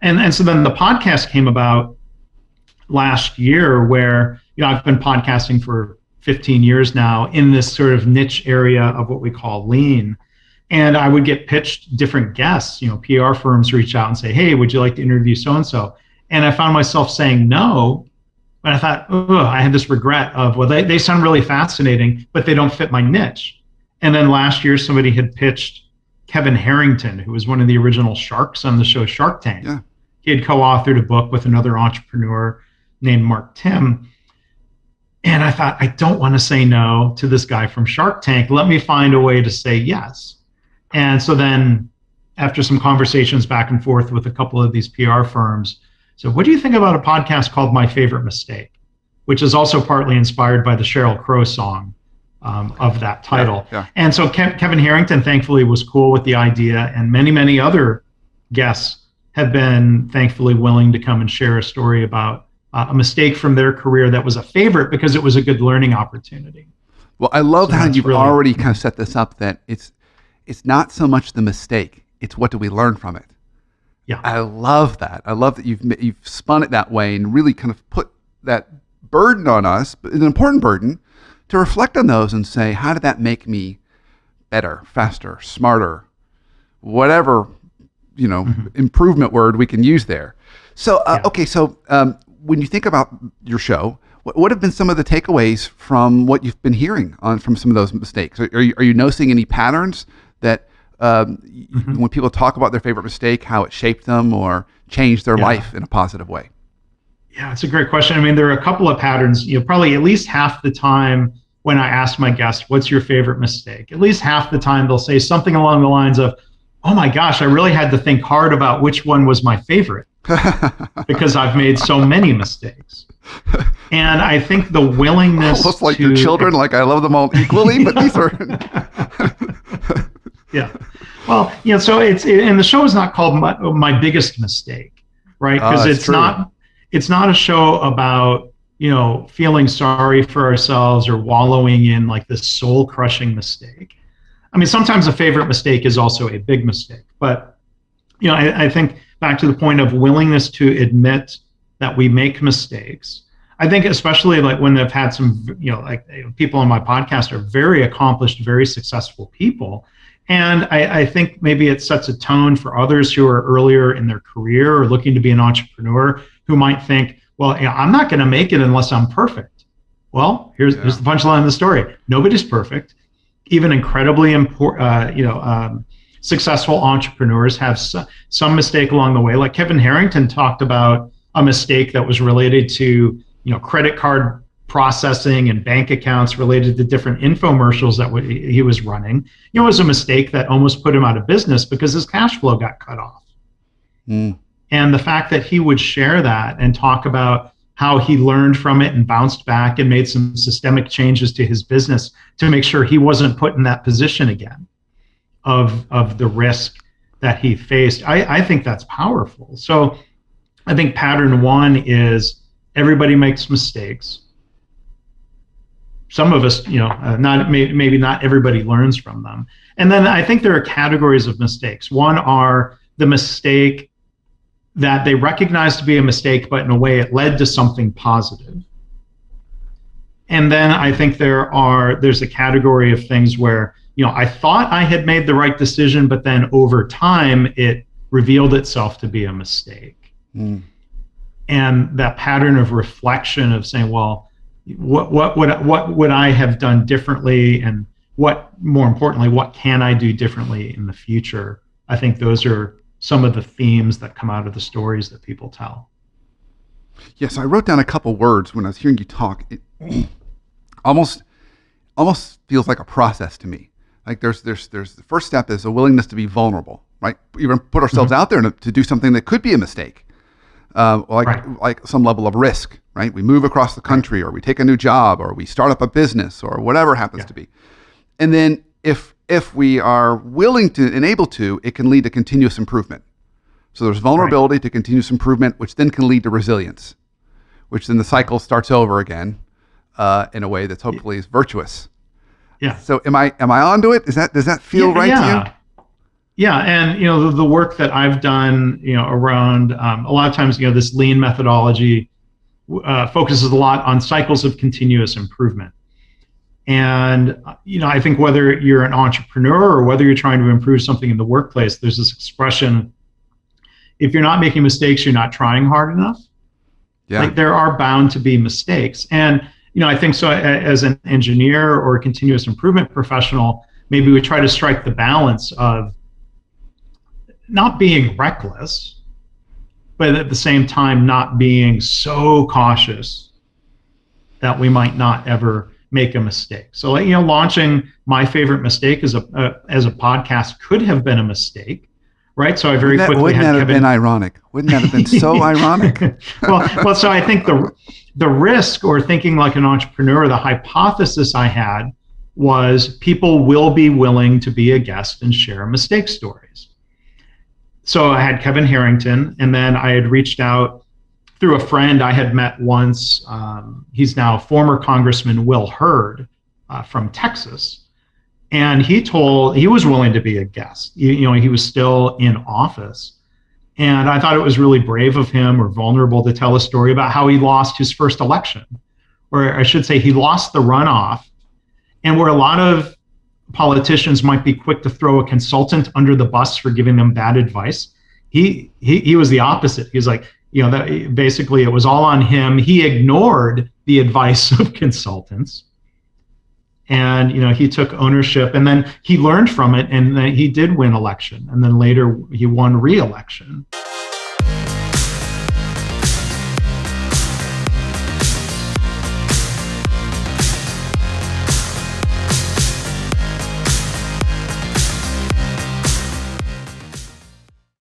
And so then the podcast came about last year where, I've been podcasting for 15 years now in this sort of niche area of what we call lean. And I would get pitched different guests, PR firms reach out and say, hey, would you like to interview so-and-so? And I found myself saying no. But I thought, I had this regret of, well, they sound really fascinating, but they don't fit my niche. And then last year, somebody had pitched Kevin Harrington, who was one of the original sharks on the show Shark Tank. Yeah. He had co-authored a book with another entrepreneur named Mark Tim. And I thought, I don't want to say no to this guy from Shark Tank. Let me find a way to say yes. And so then after some conversations back and forth with a couple of these PR firms, so what do you think about a podcast called My Favorite Mistake, which is also partly inspired by the Sheryl Crow song of that title. Yeah. And so Kevin Harrington, thankfully, was cool with the idea, and many, many other guests have been thankfully willing to come and share a story about a mistake from their career that was a favorite because it was a good learning opportunity. Well, I love how you've already kind of set this up, that it's not so much the mistake, it's what do we learn from it. Yeah, I love that. I love that you've spun it that way and really kind of put that burden on us, but an important burden, to reflect on those and say, how did that make me better, faster, smarter, whatever, improvement word we can use there. So, okay, so when you think about your show, what have been some of the takeaways from what you've been hearing from some of those mistakes? Are you noticing any patterns that when people talk about their favorite mistake, how it shaped them or changed their life in a positive way? Yeah, it's a great question. I mean, there are a couple of patterns. Probably at least half the time when I ask my guests, what's your favorite mistake? At least half the time they'll say something along the lines of, oh my gosh, I really had to think hard about which one was my favorite because I've made so many mistakes. And I think the willingness almost like your children, like I love them all equally, but these are... Yeah. Well, so and the show is not called my biggest mistake, right? Because it's not a show about, feeling sorry for ourselves or wallowing in like this soul crushing mistake. I mean, sometimes a favorite mistake is also a big mistake, but, I think back to the point of willingness to admit that we make mistakes. I think especially like when they've had some, people on my podcast are very accomplished, very successful people. And I think maybe it sets a tone for others who are earlier in their career or looking to be an entrepreneur who might think, well, I'm not going to make it unless I'm perfect. Well, here's the punchline of the story. Nobody's perfect. Even incredibly successful entrepreneurs have some mistake along the way. Like Kevin Harrington talked about a mistake that was related to, credit card processing and bank accounts related to different infomercials that he was running. It was a mistake that almost put him out of business because his cash flow got cut off. And the fact that he would share that and talk about how he learned from it and bounced back and made some systemic changes to his business to make sure he wasn't put in that position again of the risk that he faced. I think that's powerful. So I think pattern one is everybody makes mistakes. Some of us, maybe not everybody learns from them. And then I think there are categories of mistakes. One are the mistake that they recognize to be a mistake, but in a way it led to something positive. And then I think there's a category of things where, I thought I had made the right decision, but then over time it revealed itself to be a mistake. And that pattern of reflection of saying, well, what would I have done differently, and more importantly, what can I do differently in the future? I think those are some of the themes that come out of the stories that people tell. Yes, I wrote down a couple words when I was hearing you talk. It almost feels like a process to me. Like there's the first step is a willingness to be vulnerable, right? Even put ourselves out there to do something that could be a mistake. Like some level of risk, right? We move across the country, or we take a new job, or we start up a business, or whatever happens to be. And then if we are willing to and able to, it can lead to continuous improvement. So there's vulnerability to continuous improvement, which then can lead to resilience, which then the cycle starts over again in a way that's hopefully is virtuous. Yeah. So am I onto it? Does that feel right to you? Yeah, and the work that I've done, around a lot of times, this lean methodology focuses a lot on cycles of continuous improvement. And I think whether you're an entrepreneur or whether you're trying to improve something in the workplace, there's this expression: if you're not making mistakes, you're not trying hard enough. Yeah. Like, there are bound to be mistakes, and I think so. As an engineer or a continuous improvement professional, maybe we try to strike the balance of not being reckless, but at the same time not being so cautious that we might not ever make a mistake. So, launching My Favorite Mistake as a podcast could have been a mistake, right? So I very quickly wouldn't had that have been ironic? Wouldn't that have been so ironic? well, so I think the risk, or thinking like an entrepreneur, the hypothesis I had was people will be willing to be a guest and share mistake stories. So I had Kevin Harrington, and then I had reached out through a friend I had met once. He's now former Congressman Will Hurd from Texas. And he was willing to be a guest. He was still in office. And I thought it was really brave of him, or vulnerable, to tell a story about how he lost his first election. Or I should say, he lost the runoff. And where a lot of politicians might be quick to throw a consultant under the bus for giving them bad advice, he was the opposite. He was like, that basically it was all on him. He ignored the advice of consultants, and he took ownership, and then he learned from it, and then he did win election, and then later he won re-election.